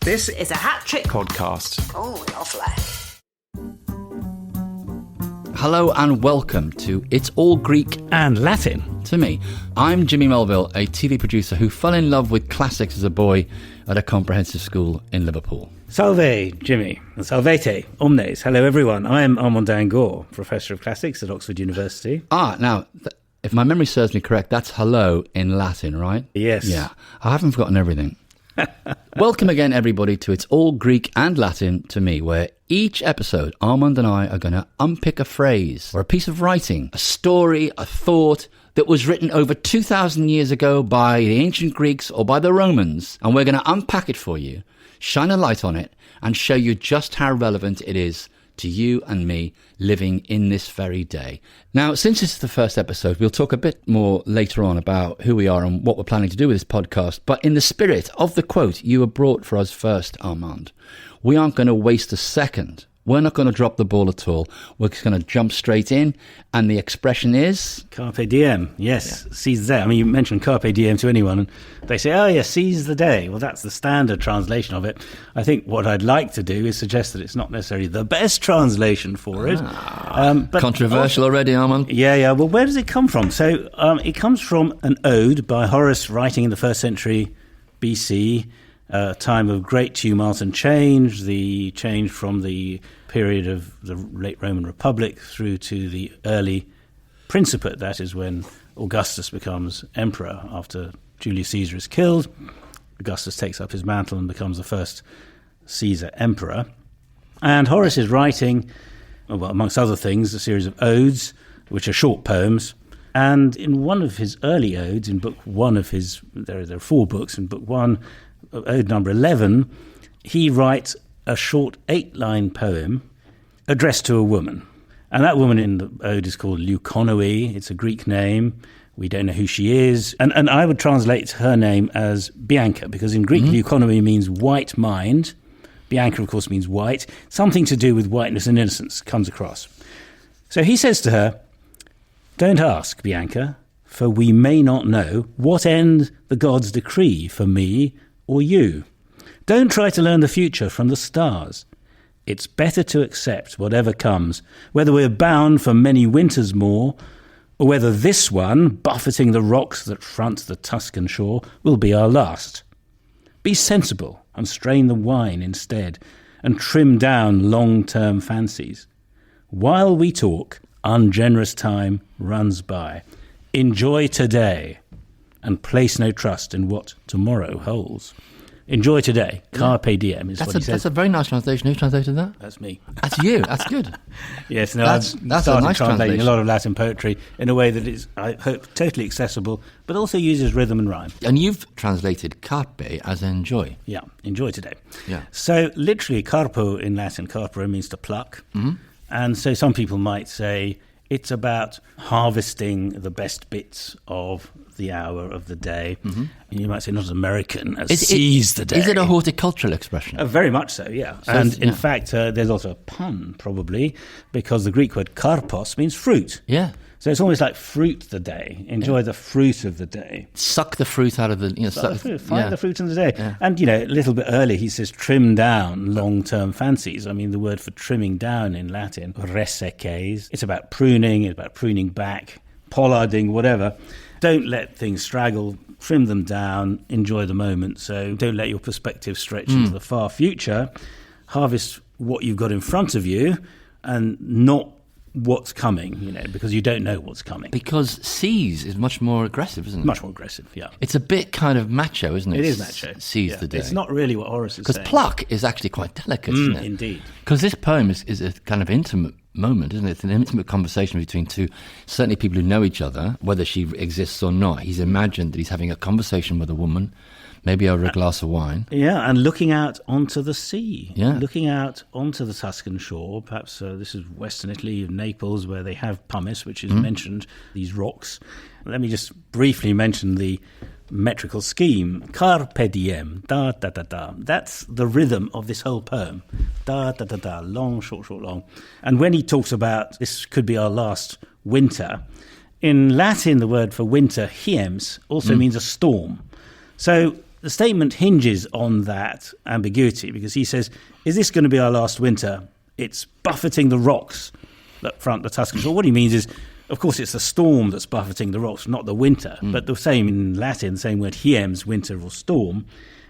This is a hat trick podcast. Oh, lovely. Hello and welcome to It's All Greek and Latin to Me. I'm Jimmy Mulville, a TV producer who fell in love with classics as a boy at a comprehensive school in Liverpool. Salve, Jimmy, and salvete, omnes. Hello, everyone. I am Armand and Jimmy, Professor of Classics at Oxford University. Now, if my memory serves me correct, that's hello in Latin, right? Yes. Yeah, I haven't forgotten everything. Welcome again, everybody, to It's All Greek and Latin to Me, where each episode, Armand and I are going to unpick a phrase or a piece of writing, a story, a thought that was written over 2,000 years ago by the ancient Greeks or by the Romans, and we're going to unpack it for you, shine a light on it, and show you just how relevant it is to you and me living in this very day. Now, since this is the first episode, we'll talk a bit more later on about who we are and what we're planning to do with this podcast. But in the spirit of the quote you have brought for us first, Armand, we aren't going to waste a second. We're not going to drop the ball at all. We're just going to jump straight in. And the expression is? Carpe Diem. Yes, yeah. Seize the day. I mean, you mention Carpe Diem to anyone, and they say, oh, yeah, seize the day. Well, that's the standard translation of it. I think what I'd like to do is suggest that it's not necessarily the best translation for it. But controversial already, Armand. Yeah. Well, where does it come from? So it comes from an ode by Horace writing in the 1st century BC, a time of great tumult and change, the change from the period of the late Roman Republic through to the early Principate. That is when Augustus becomes emperor after Julius Caesar is killed. Augustus takes up his mantle and becomes the first Caesar emperor. And Horace is writing, well, amongst other things, a series of odes, which are short poems. And in one of his early odes, in book one of his, there are 4 books, in book 1, ode number 11, he writes a short 8-line poem addressed to a woman. And that woman in the ode is called Leuconoe. It's a Greek name. We don't know who she is. And I would translate her name as Bianca, because in Greek, Leuconoe means white mind. Bianca, of course, means white. Something to do with whiteness and innocence comes across. So he says to her, "Don't ask, Bianca, for we may not know what end the gods decree for me or you. Don't try to learn the future from the stars. It's better to accept whatever comes, whether we're bound for many winters more, or whether this one, buffeting the rocks that front the Tuscan shore, will be our last. Be sensible and strain the wine instead, and trim down long-term fancies. While we talk, ungenerous time runs by. Enjoy today, and place no trust in what tomorrow holds." Enjoy today. Carpe Diem is what he says. That's a very nice translation. Who translated that? That's me. That's you. That's good. Yes, no, that's I've a started nice translating translation. a lot of Latin poetry in a way that is, I hope, totally accessible, but also uses rhythm and rhyme. And you've translated carpe as enjoy. Yeah, enjoy today. Yeah. So literally, carpo in Latin, carpere means to pluck. Mm-hmm. And so some people might say it's about harvesting the best bits of the hour of the day. Mm-hmm. And you might say not as American as seize the day. Is it a horticultural expression? Very much so, yeah. So and in fact, there's also a pun, probably, because the Greek word karpos means fruit. Yeah. So it's almost like fruit the day. Enjoy the fruit of the day. Suck the fruit out of the... Find the fruit of the day. Yeah. And, a little bit earlier, he says trim down long-term fancies. I mean, the word for trimming down in Latin, reseces, it's about pruning, it's about pruning back, pollarding, whatever. Don't let things straggle, trim them down, enjoy the moment. So don't let your perspective stretch into the far future. Harvest what you've got in front of you and not what's coming, because you don't know what's coming. Because seize is much more aggressive, isn't it? Much more aggressive, yeah. It's a bit kind of macho, isn't it? It is macho. Seize the day. It's not really what Horace is saying. Because pluck is actually quite delicate, isn't it? Indeed. Because this poem is a kind of intimate moment, isn't it? It's an intimate conversation between two, certainly people who know each other, whether she exists or not. He's imagined that he's having a conversation with a woman, maybe over a glass of wine. Yeah, and looking out onto the sea. Yeah. Looking out onto the Tuscan shore. Perhaps this is Western Italy, Naples, where they have pumice, which is mentioned, these rocks. Let me just briefly mention the metrical scheme. Carpe diem, da da da da. That's the rhythm of this whole poem. Da da da da, long, short, short, long. And when he talks about this could be our last winter, in Latin the word for winter, hiems, also means a storm. So the statement hinges on that ambiguity because he says, is this going to be our last winter? It's buffeting the rocks that front the Tuscan shore. What he means is, of course, it's the storm that's buffeting the rocks, not the winter. But the same in Latin, the same word hiems, winter or storm.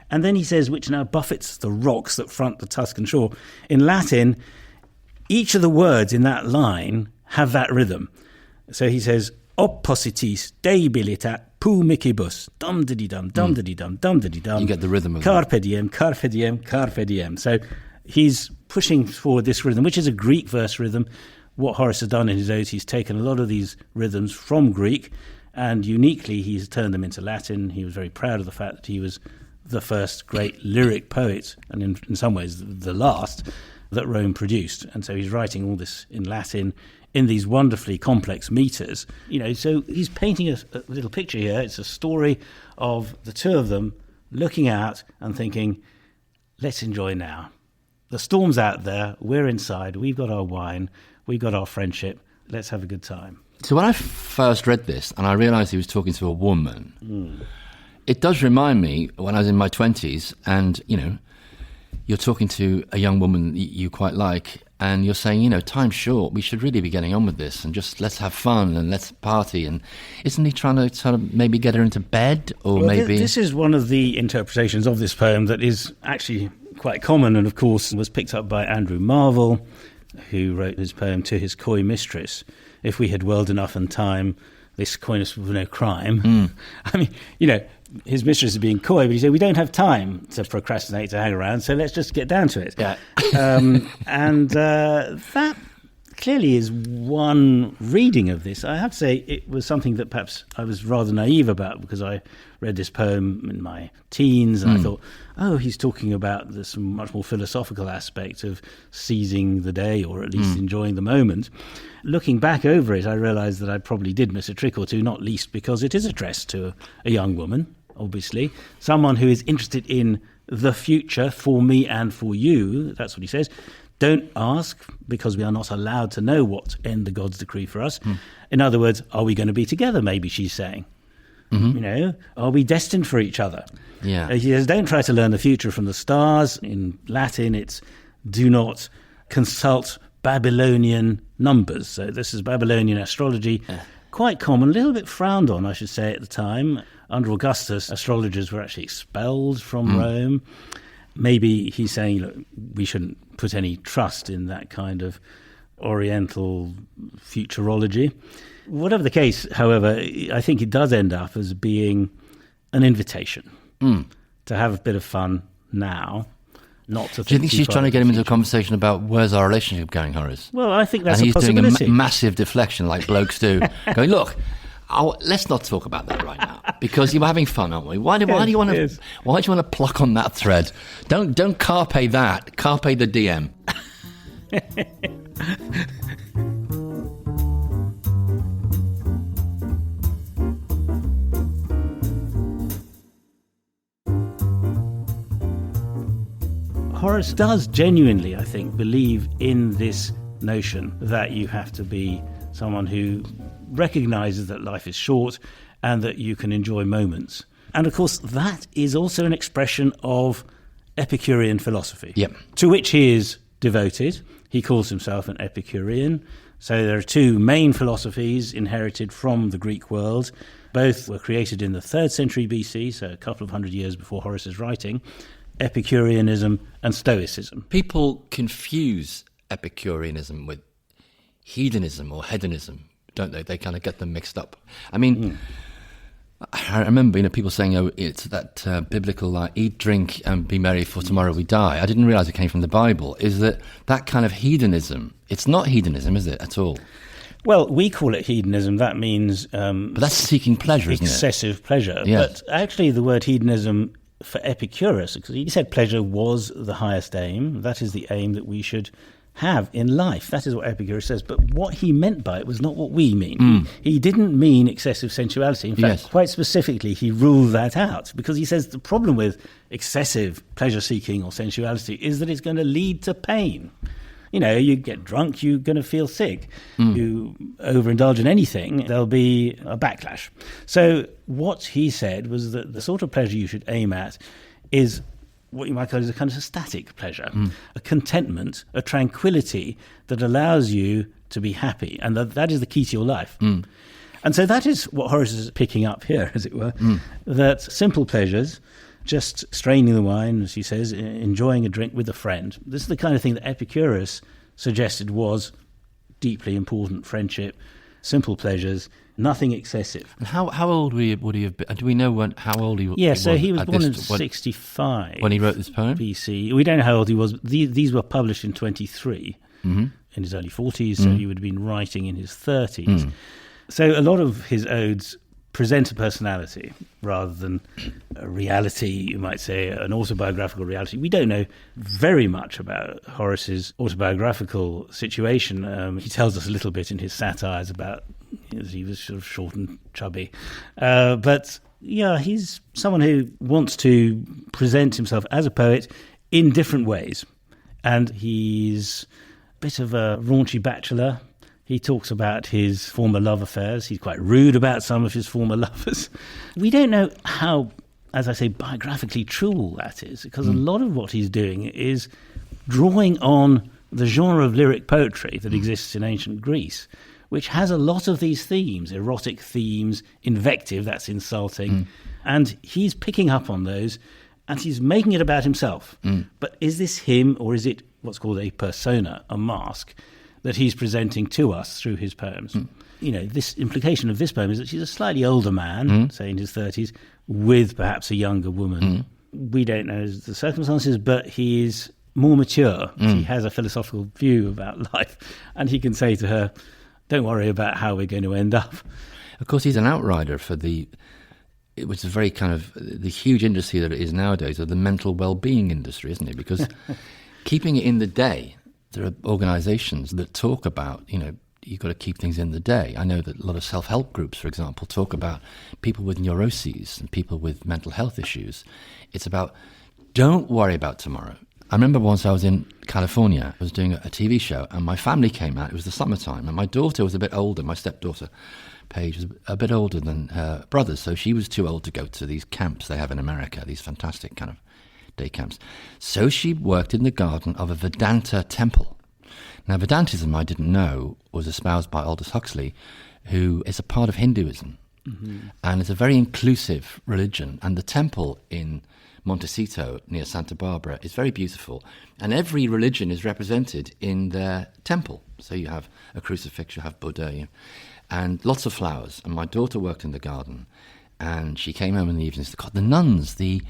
And then he says, which now buffets the rocks that front the Tuscan shore. In Latin, each of the words in that line have that rhythm. So he says, oppositis debilitat pumicibus, dum-diddy-dum, dum-diddy-dum, dum-diddy-dum. You get the rhythm of Carpe diem, carpe diem, carpe diem. So he's pushing forward this rhythm, which is a Greek verse rhythm. What Horace has done in his odes, he's taken a lot of these rhythms from Greek, and uniquely he's turned them into Latin. He was very proud of the fact that he was the first great lyric poet, and in some ways the last, that Rome produced. And so he's writing all this in Latin in these wonderfully complex meters. So he's painting a little picture here. It's a story of the two of them looking out and thinking, let's enjoy now. The storm's out there, we're inside, we've got our wine, we've got our friendship, let's have a good time. So when I first read this and I realised he was talking to a woman, it does remind me when I was in my 20s and, you're talking to a young woman you quite like and you're saying, time's short, we should really be getting on with this and just let's have fun and let's party. And isn't he trying to sort of maybe get her into bed or maybe... This is one of the interpretations of this poem that is actually quite common and, of course, was picked up by Andrew Marville, who wrote his poem To His Coy Mistress. If we had world enough and time, this coyness was no crime. I mean, his mistress is being coy, but he said, we don't have time to procrastinate, to hang around, so let's just get down to it. Yeah. That clearly is one reading of this. I have to say it was something that perhaps I was rather naive about because I read this poem in my teens and I thought, he's talking about this much more philosophical aspect of seizing the day or at least enjoying the moment. Looking back over it, I realised that I probably did miss a trick or two, not least because it is addressed to a young woman, obviously, someone who is interested in the future for me and for you. That's what he says. Don't ask, because we are not allowed to know what end the gods decree for us. In other words, are we going to be together, maybe she's saying. Are we destined for each other? Yeah. He says, don't try to learn the future from the stars. In Latin, it's do not consult Babylonian numbers. So this is Babylonian astrology, quite common, a little bit frowned on, I should say, at the time. Under Augustus, astrologers were actually expelled from Rome. Maybe he's saying, look, we shouldn't put any trust in that kind of Oriental futurology. Whatever the case, however, I think it does end up as being an invitation to have a bit of fun now, not to. Do you think she's trying to get him into a conversation about where's our relationship going, Horace? Well, I think that's a possibility. And he's doing a massive deflection like blokes do, going, look, let's not talk about that right now because you're having fun, aren't we? Why do you want to pluck on that thread? Don't carpe that. Carpe the diem. Horace does genuinely, I think, believe in this notion that you have to be someone who recognises that life is short and that you can enjoy moments. And of course, that is also an expression of Epicurean philosophy, to which he is devoted. He calls himself an Epicurean. So there are two main philosophies inherited from the Greek world. Both were created in the 3rd century BC, so a couple of hundred years before Horace's writing, Epicureanism and Stoicism. People confuse Epicureanism with hedonism or hedonism, don't they? They kind of get them mixed up. I mean, I remember, people saying, it's that biblical, eat, drink, and be merry, for tomorrow we die. I didn't realise it came from the Bible. Is that kind of hedonism? It's not hedonism, is it, at all? Well, we call it hedonism. That means... but that's seeking pleasure, isn't it? Excessive pleasure. Yeah. But actually the word hedonism for Epicurus, because he said pleasure was the highest aim. That is the aim that we should have in life. That is what Epicurus says. But what he meant by it was not what we mean. He didn't mean excessive sensuality. In fact, quite specifically, he ruled that out because he says the problem with excessive pleasure-seeking or sensuality is that it's going to lead to pain. You get drunk, you're going to feel sick. You overindulge in anything, there'll be a backlash. So what he said was that the sort of pleasure you should aim at is what you might call a kind of a static pleasure, a contentment, a tranquility that allows you to be happy. And that is the key to your life. And so that is what Horace is picking up here, as it were, that simple pleasures, just straining the wine, as he says, enjoying a drink with a friend. This is the kind of thing that Epicurus suggested was deeply important: friendship, simple pleasures, nothing excessive. And how old would he have been? Do we know how old he was? Yeah, so he was born in 65. When he wrote this poem? BC. We don't know how old he was. These were published in 23, in his early 40s, so he would have been writing in his 30s. So a lot of his odes present a personality rather than a reality, you might say, an autobiographical reality. We don't know very much about Horace's autobiographical situation. He tells us a little bit in his satires about he was sort of short and chubby. But yeah, he's someone who wants to present himself as a poet in different ways. And he's a bit of a raunchy bachelor. He talks about his former love affairs. He's quite rude about some of his former lovers. We don't know how, as I say, biographically true all that is, because a lot of what he's doing is drawing on the genre of lyric poetry that exists in ancient Greece, which has a lot of these themes, erotic themes, invective, that's insulting, and he's picking up on those, and he's making it about himself. But is this him, or is it what's called a persona, a mask, that he's presenting to us through his poems? This implication of this poem is that he's a slightly older man, say in his 30s, with perhaps a younger woman. We don't know the circumstances, but he is more mature. He has a philosophical view about life, and he can say to her, don't worry about how we're going to end up. Of course, he's an outrider for it was a very kind of the huge industry that it is nowadays, of the mental well-being industry, isn't it? Because keeping it in the day, there are organisations that talk about, you've got to keep things in the day. I know that a lot of self-help groups, for example, talk about people with neuroses and people with mental health issues. It's about, don't worry about tomorrow. I remember once I was in California, I was doing a TV show, and my family came out. It was the summertime, and my daughter was a bit older. My stepdaughter, Paige, was a bit older than her brothers, so she was too old to go to these camps they have in America, these fantastic kind of day camps. So she worked in the garden of a Vedanta temple. Now, Vedantism, I didn't know, was espoused by Aldous Huxley, who is a part of Hinduism. And it's a very inclusive religion. And the temple in Montecito, near Santa Barbara, is very beautiful. And every religion is represented in their temple. So you have a crucifix, you have Buddha, and lots of flowers. And my daughter worked in the garden, and she came home in the evenings. God, the nuns, the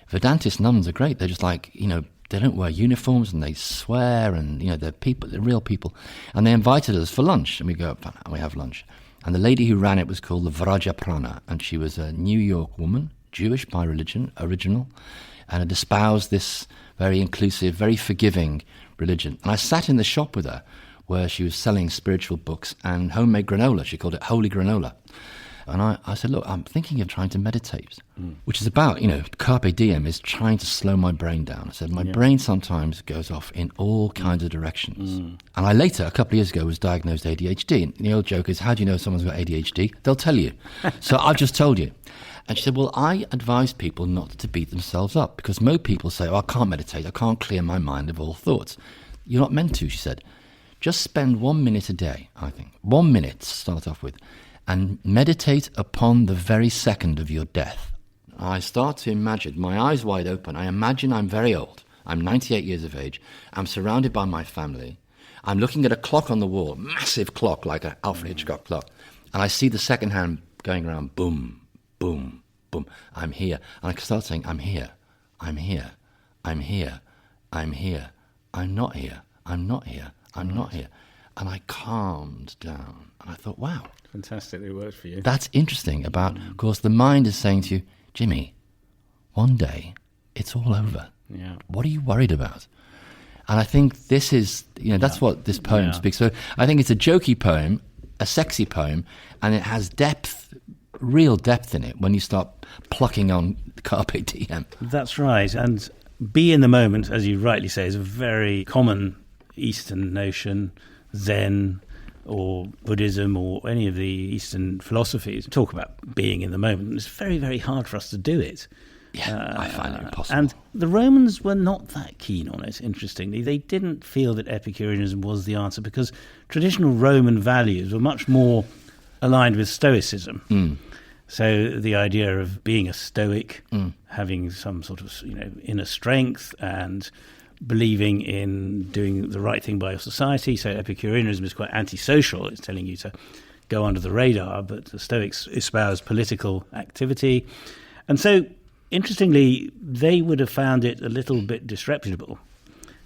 Vedantist nuns are great. They're just like, they don't wear uniforms, and they swear, and, they're people, they're real people. And they invited us for lunch, and we go up and we have lunch. And the lady who ran it was called the Vrajaprana, and she was a New York woman, Jewish by religion, original, and had espoused this very inclusive, very forgiving religion. And I sat in the shop with her where she was selling spiritual books and homemade granola. She called it holy granola. And I said, look, I'm thinking of trying to meditate, which is about, Carpe Diem is trying to slow my brain down. I said, my brain sometimes goes off in all kinds of directions. And I later, a couple of years ago, was diagnosed ADHD. And the old joke is, how do you know someone's got ADHD? They'll tell you. So I've just told you. And she said, well, I advise people not to beat themselves up, because most people say, I can't meditate, I can't clear my mind of all thoughts. You're not meant to, she said. Just spend 1 minute a day, I think. 1 minute to start off with. And meditate upon the very second of your death. I start to imagine, my eyes wide open, I imagine I'm very old. I'm 98 years of age. I'm surrounded by my family. I'm looking at a clock on the wall, massive clock like an Alfred Hitchcock clock. And I see the second hand going around, boom, boom, boom. I'm here. And I start saying, I'm here, I'm here, I'm here, I'm here, I'm not here, I'm not here, I'm not here. And I calmed down. And I thought, wow. Fantastic, it worked for you. That's interesting about, of course, the mind is saying to you, Jimmy, one day it's all over. Yeah. What are you worried about? And I think this is, that's what this poem speaks. So I think it's a jokey poem, a sexy poem, and it has depth, real depth in it when you start plucking on Carpe Diem. That's right. And be in the moment, as you rightly say, is a very common Eastern notion, Zen or Buddhism or any of the Eastern philosophies, talk about being in the moment. It's very, very hard for us to do it. Yeah, I find it impossible. And the Romans were not that keen on it, interestingly. They didn't feel that Epicureanism was the answer because traditional Roman values were much more aligned with Stoicism. So the idea of being a Stoic, having some sort of inner strength and believing in doing the right thing by your society. So Epicureanism is quite antisocial. It's telling you to go under the radar, but the Stoics espouse political activity. And so, interestingly, they would have found it a little bit disreputable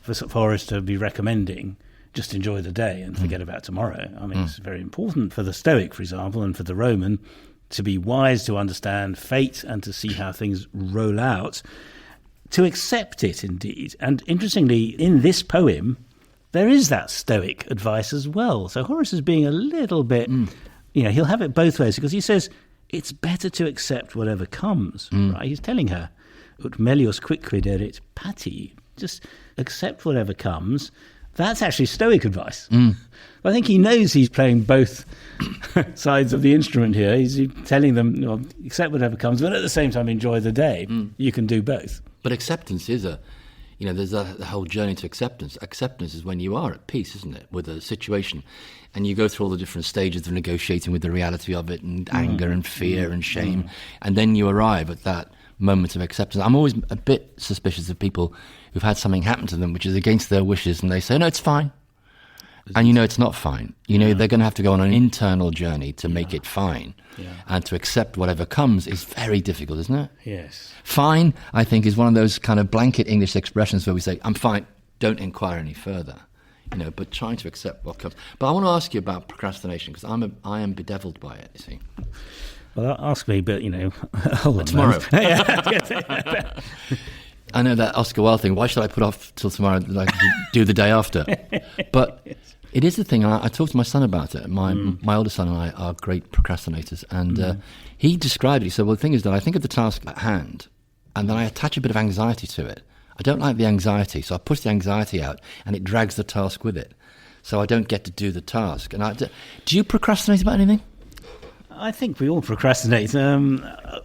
for Horace to be recommending just enjoy the day and forget about tomorrow. I mean, it's very important for the Stoic, for example, and for the Roman to be wise, to understand fate and to see how things roll out, to accept it indeed. And interestingly, in this poem, there is that Stoic advice as well. So Horace is being a little bit, he'll have it both ways because he says, it's better to accept whatever comes, right? He's telling her, ut melius quicquid erit pati, just accept whatever comes. That's actually Stoic advice. I think he knows he's playing both sides of the instrument here. He's telling them, accept whatever comes, but at the same time, enjoy the day. You can do both. But acceptance is there's the whole journey to acceptance. Acceptance is when you are at peace, isn't it, with a situation. And you go through all the different stages of negotiating with the reality of it and anger and fear and shame. And then you arrive at that moment of acceptance. I'm always a bit suspicious of people who've had something happen to them which is against their wishes and they say, no, it's fine. And it's not fine. They're going to have to go on an internal journey to make it fine. And to accept whatever comes is very difficult, isn't it? Yes. Fine, I think, is one of those kind of blanket English expressions where we say, I'm fine, don't inquire any further. But trying to accept what comes. But I want to ask you about procrastination because I am bedeviled by it, you see. Well, ask me, but, hold on. Tomorrow. I know that Oscar Wilde thing. Why should I put off till tomorrow, like do the day after? But it is the thing. I talked to my son about it. My older son and I are great procrastinators. And he described it. He said, well, the thing is that I think of the task at hand and then I attach a bit of anxiety to it. I don't like the anxiety, so I push the anxiety out and it drags the task with it. So I don't get to do the task. And do you procrastinate about anything? I think we all procrastinate.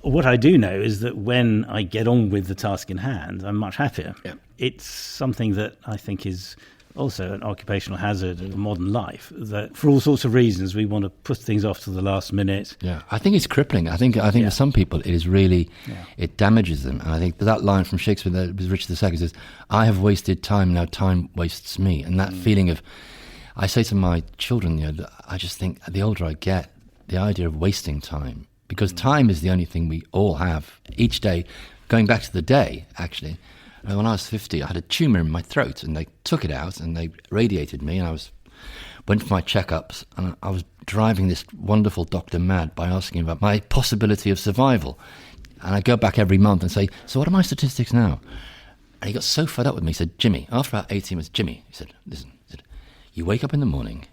What I do know is that when I get on with the task in hand, I'm much happier. Yeah. It's something that I think is also an occupational hazard of modern life, that for all sorts of reasons we want to put things off to the last minute. Yeah, I think it's crippling. I think for some people it is really, it damages them. And I think that line from Shakespeare that was Richard II says, I have wasted time, now time wastes me. And that feeling of, I say to my children, I just think the older I get, the idea of wasting time, because time is the only thing we all have each day. Going back to the day, actually, when I was 50, I had a tumour in my throat, and they took it out and they radiated me, and I went for my checkups, and I was driving this wonderful doctor mad by asking about my possibility of survival. And I go back every month and say, so what are my statistics now? And he got so fed up with me, he said, Jimmy, after about 18 months, Jimmy, he said, listen, you wake up in the morning,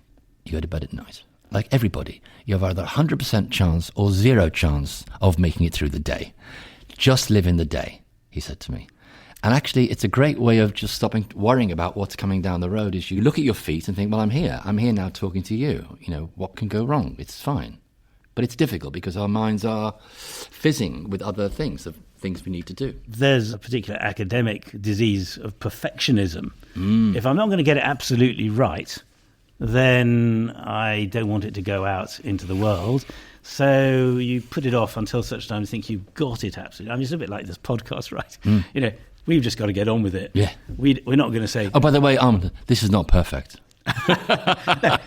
you go to bed at night. Like everybody, you have either 100% chance or 0 chance of making it through the day. Just live in the day, he said to me. And actually, it's a great way of just stopping worrying about what's coming down the road. Is you look at your feet and think, well, I'm here now talking to you. What can go wrong? It's fine. But it's difficult because our minds are fizzing with other things, of things we need to do. There's a particular academic disease of perfectionism. If I'm not going to get it absolutely right, then I don't want it to go out into the world. So you put it off until such time you think you've got it absolutely. I mean, it's a bit like this podcast, right? We've just got to get on with it. Yeah. We're not going to say... Oh, by the way, Armand, this is not perfect. No,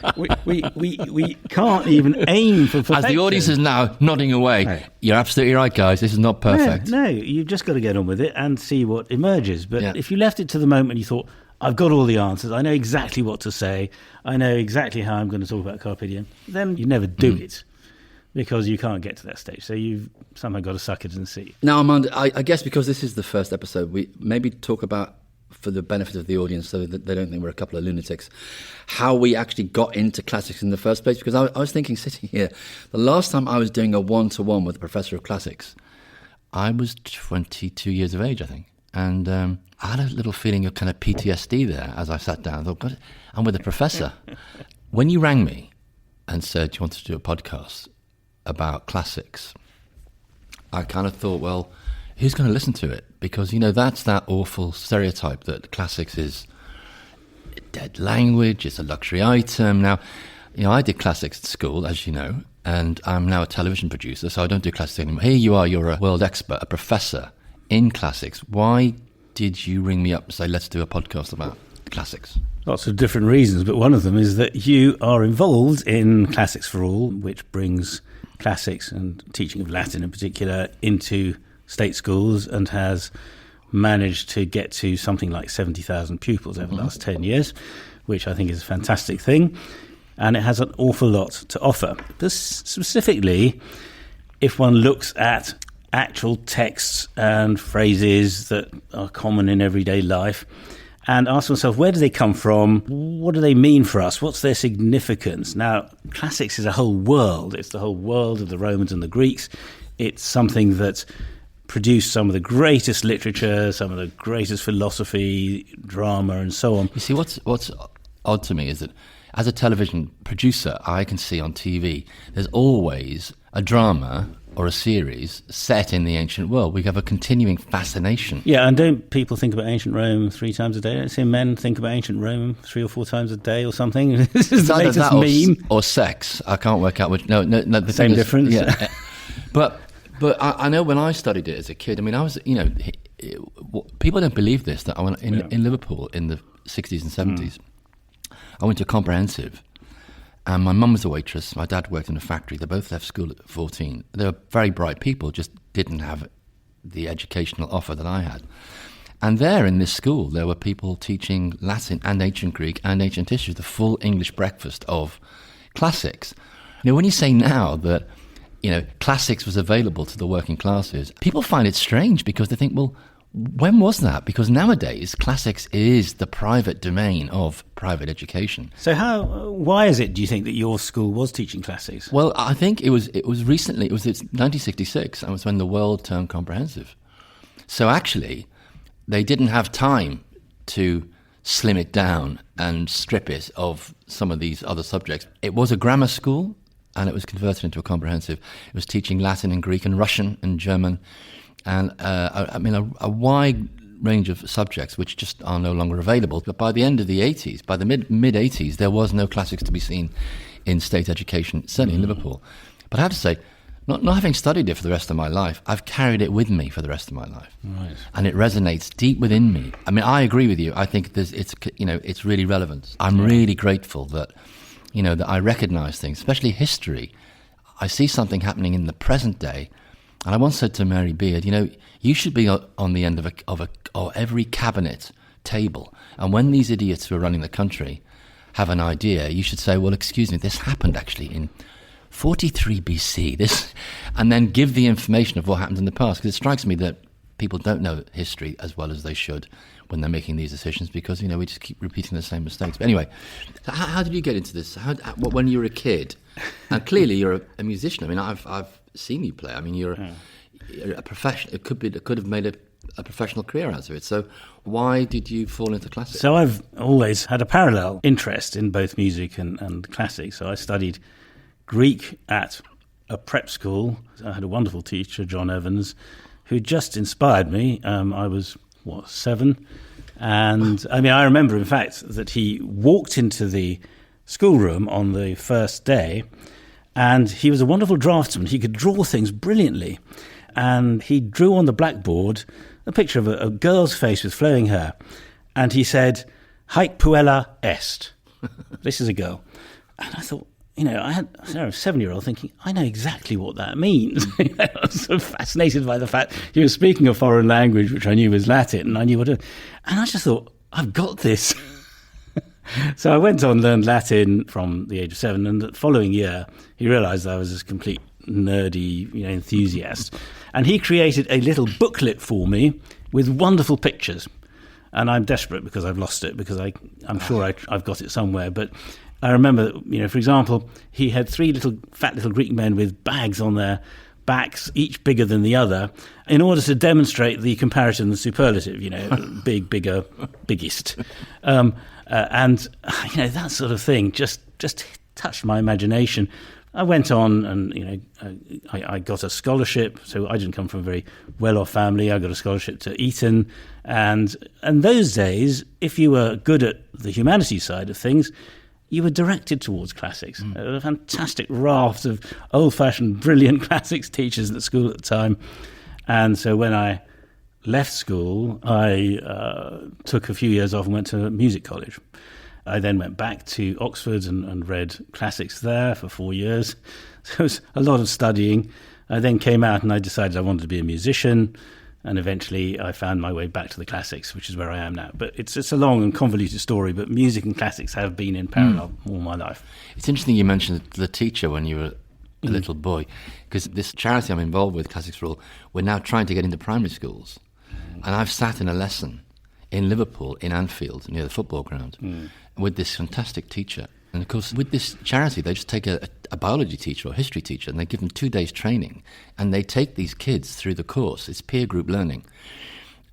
we can't even aim for perfection. As the audience is now nodding away, right. You're absolutely right, guys. This is not perfect. No, you've just got to get on with it and see what emerges. But if you left it to the moment you thought, I've got all the answers, I know exactly what to say, I know exactly how I'm going to talk about Carpe Diem, then you never do it because you can't get to that stage. So you've somehow got to suck it and see. Now, Armand, I guess because this is the first episode, we maybe talk about, for the benefit of the audience so that they don't think we're a couple of lunatics, how we actually got into classics in the first place. Because I was thinking, sitting here, the last time I was doing a one-to-one with a professor of classics, I was 22 years of age, I think. And I had a little feeling of kind of PTSD there as I sat down. I thought, God, I'm with a professor. When you rang me and said you wanted to do a podcast about classics, I kind of thought, well, who's going to listen to it? Because, that's that awful stereotype that classics is dead language, it's a luxury item. Now, I did classics at school, as you know, and I'm now a television producer, so I don't do classics anymore. Here you are, you're a world expert, a professor in classics. Why did you ring me up and say, let's do a podcast about classics? Lots of different reasons, but one of them is that you are involved in Classics for All, which brings classics and teaching of Latin in particular into state schools and has managed to get to something like 70,000 pupils over the last 10 years, which I think is a fantastic thing. And it has an awful lot to offer. But specifically, if one looks at actual texts and phrases that are common in everyday life and ask oneself, where do they come from? What do they mean for us? What's their significance? Now, classics is a whole world. It's the whole world of the Romans and the Greeks. It's something that produced some of the greatest literature, some of the greatest philosophy, drama, and so on. You see, what's odd to me is that as a television producer, I can see on TV there's always a drama or a series set in the ancient world. We have a continuing fascination. Yeah, and don't people think about ancient Rome 3 times a day? Don't see men think about ancient Rome 3 or 4 times a day or something? This is the latest that meme. Or sex. I can't work out which. No. The same difference. Yeah. But I know when I studied it as a kid, I mean, I was, people don't believe this, that I went in Liverpool in the 60s and 70s. I went to a comprehensive, and my mum was a waitress. My dad worked in a factory. They both left school at 14. They were very bright people, just didn't have the educational offer that I had. And there in this school, there were people teaching Latin and ancient Greek and ancient history, the full English breakfast of classics. When you say now that, classics was available to the working classes, people find it strange because they think, well, when was that? Because nowadays, classics is the private domain of private education. So why is it, do you think, that your school was teaching classics? Well, I think it was recently, it's 1966, and it was when the world turned comprehensive. So actually, they didn't have time to slim it down and strip it of some of these other subjects. It was a grammar school, and it was converted into a comprehensive. It was teaching Latin and Greek and Russian and German, and a wide range of subjects which just are no longer available. But by the end of the 80s, by the mid-80s, there was no classics to be seen in state education, certainly in Liverpool. But I have to say, not having studied it for the rest of my life, I've carried it with me for the rest of my life. Right. And it resonates deep within me. I mean, I agree with you. I think it's really relevant. I'm really grateful that I recognise things, especially history. I see something happening in the present day. And I once said to Mary Beard, you should be on the end of every cabinet table. And when these idiots who are running the country have an idea, you should say, well, excuse me, this happened actually in 43 BC. And then give the information of what happened in the past. Because it strikes me that people don't know history as well as they should when they're making these decisions, because, we just keep repeating the same mistakes. But anyway, so how did you get into this? When you were a kid, and clearly you're a musician. I mean, I've seen you play. I mean, you're a professional. It could have made a professional career out of it. So why did you fall into classics? So I've always had a parallel interest in both music and classics. So I studied Greek at a prep school. I had a wonderful teacher, John Evans, who just inspired me. I was 7, and I remember, in fact, that he walked into the schoolroom on the first day, and he was a wonderful draftsman. He could draw things brilliantly, and he drew on the blackboard a picture of a girl's face with flowing hair, and he said, "Haec puella est." This is a girl. And I thought, I had a 7-year-old thinking, I know exactly what that means. I was so fascinated by the fact he was speaking a foreign language, which I knew was Latin, and I knew and I just thought, I've got this. So I went on, learned Latin from the age of 7, and the following year, he realised I was this complete nerdy, enthusiast. And he created a little booklet for me with wonderful pictures. And I'm desperate because I've lost it, because I'm sure I've got it somewhere, but I remember, for example, he had 3 fat little Greek men with bags on their backs, each bigger than the other, in order to demonstrate the comparative and the superlative, big, bigger, biggest. And, that sort of thing just touched my imagination. I went on and, I got a scholarship. So I didn't come from a very well-off family. I got a scholarship to Eton. And those days, if you were good at the humanities side of things, you were directed towards classics. A fantastic raft of old-fashioned, brilliant classics teachers at school at the time. And so when I left school, I took a few years off and went to music college. I then went back to Oxford and read classics there for 4 years. So it was a lot of studying. I then came out and I decided I wanted to be a musician. And eventually I found my way back to the classics, which is where I am now. But it's a long and convoluted story, but music and classics have been in parallel all my life. It's interesting you mentioned the teacher when you were a little boy, because this charity I'm involved with, Classics for All, we're now trying to get into primary schools. And I've sat in a lesson in Liverpool, in Anfield, near the football ground, with this fantastic teacher. And of course, with this charity, they just take a biology teacher or history teacher and they give them 2 days training and they take these kids through the course. It's peer group learning.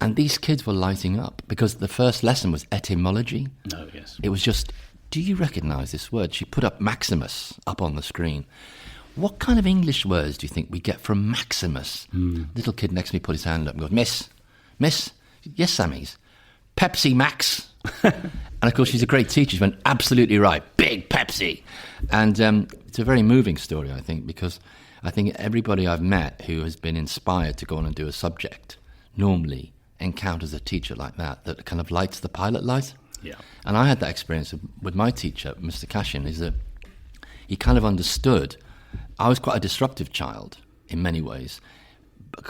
And these kids were lighting up because the first lesson was etymology. Oh, yes. It was just, do you recognise this word? She put up Maximus up on the screen. What kind of English words do you think we get from Maximus? Little kid next to me put his hand up and goes, Miss, yes, Sammy's, Pepsi Max. And of course, she's a great teacher. She went, absolutely right, big Pepsi. And it's a very moving story, I think, because I think everybody I've met who has been inspired to go on and do a subject normally encounters a teacher like that kind of lights the pilot light. Yeah. And I had that experience with my teacher, Mr. Cashin, is that he kind of understood. I was quite a disruptive child in many ways,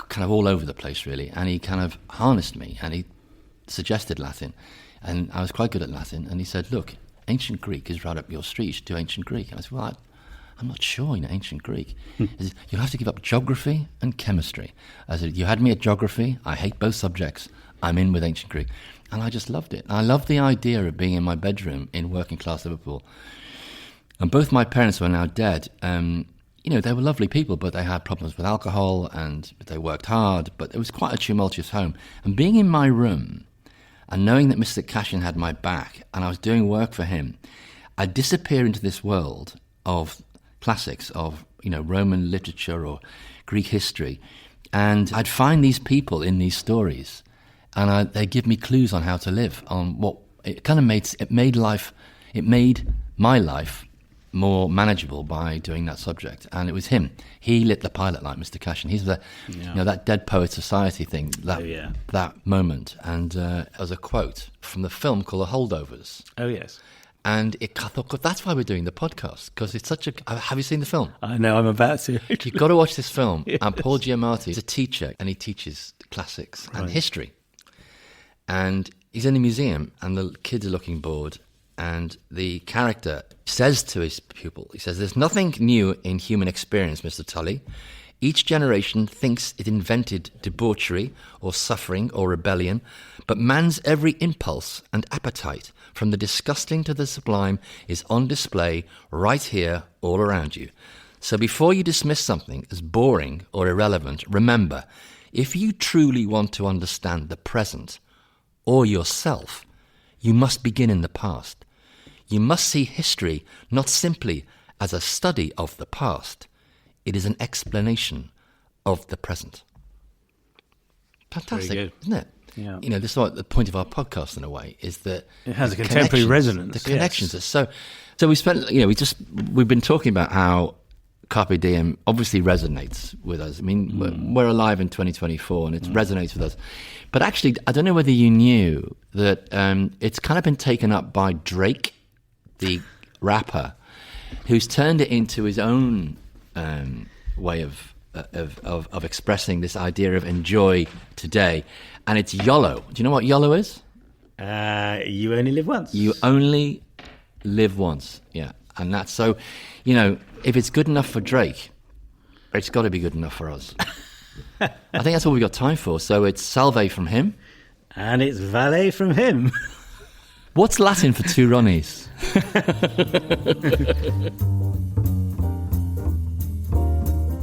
kind of all over the place, really. And he kind of harnessed me and he suggested Latin. And I was quite good at Latin. And he said, look, ancient Greek is right up your street. You should do ancient Greek. And I said, well, I'm not sure in ancient Greek. He said, you'll have to give up geography and chemistry. I said, you had me at geography. I hate both subjects. I'm in with ancient Greek. And I just loved it. I loved the idea of being in my bedroom in working class Liverpool. And both my parents were now dead. They were lovely people, but they had problems with alcohol and they worked hard. But it was quite a tumultuous home. And being in my room and knowing that Mr. Cashin had my back and I was doing work for him, I'd disappear into this world of classics, of Roman literature or Greek history, and I'd find these people in these stories, and they give me clues on how to live. On what it kind of made my life more manageable by doing that subject. And it was him. He lit the pilot light, Mr. Cashin. He's that Dead Poet Society thing, that moment. And it was a quote from the film called The Holdovers. Oh, yes. And I thought, that's why we're doing the podcast, because it's such a... Have you seen the film? I know, I'm about to. You've got to watch this film. Yes. And Paul Giamatti is a teacher, and he teaches classics and history. And he's in a museum, and the kids are looking bored, and the character says to his pupil, he says, there's nothing new in human experience, Mr. Tully. Each generation thinks it invented debauchery or suffering or rebellion, but man's every impulse and appetite, from the disgusting to the sublime, is on display right here all around you. So before you dismiss something as boring or irrelevant, remember, if you truly want to understand the present or yourself, you must begin in the past. You must see history not simply as a study of the past. It is an explanation of the present. Fantastic, isn't it? Yeah. This is what the point of our podcast in a way is that it has a contemporary resonance. The connections are so we spent, we've been talking about how Carpe Diem obviously resonates with us. I mean, we're alive in 2024 and it resonates with us. But actually, I don't know whether you knew that it's kind of been taken up by Drake, the rapper, who's turned it into his own way of expressing this idea of enjoy today, and it's YOLO. Do you know what YOLO is? You only live once. You only live once, yeah. And that's so, if it's good enough for Drake, it's got to be good enough for us. I think that's all we've got time for. So it's salve from him. And it's valet from him. What's Latin for two Ronnies?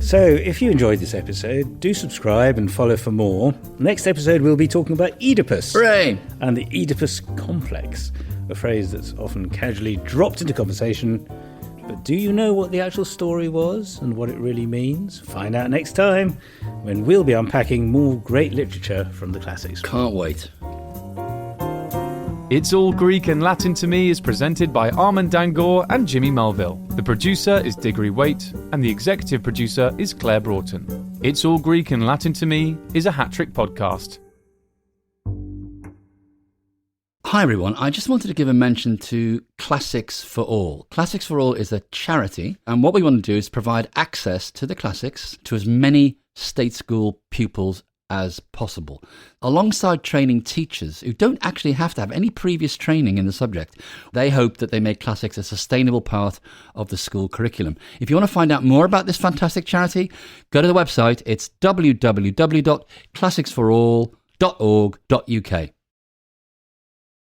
So, if you enjoyed this episode, do subscribe and follow for more. Next episode, we'll be talking about Oedipus. Hooray! And the Oedipus complex, a phrase that's often casually dropped into conversation. But do you know what the actual story was and what it really means? Find out next time when we'll be unpacking more great literature from the classics. Can't wait. It's All Greek and Latin to Me is presented by Armand and Jimmy Mulville. The producer is Diggory Waite and the executive producer is Claire Broughton. It's All Greek and Latin to Me is a hat-trick podcast. Hi everyone, I just wanted to give a mention to Classics for All. Classics for All is a charity, and what we want to do is provide access to the classics to as many state school pupils as possible, alongside training teachers who don't actually have to have any previous training in the subject. They hope that they make classics a sustainable part of the school curriculum. If you want to find out more about this fantastic charity, go to the website. It's www.classicsforall.org.uk.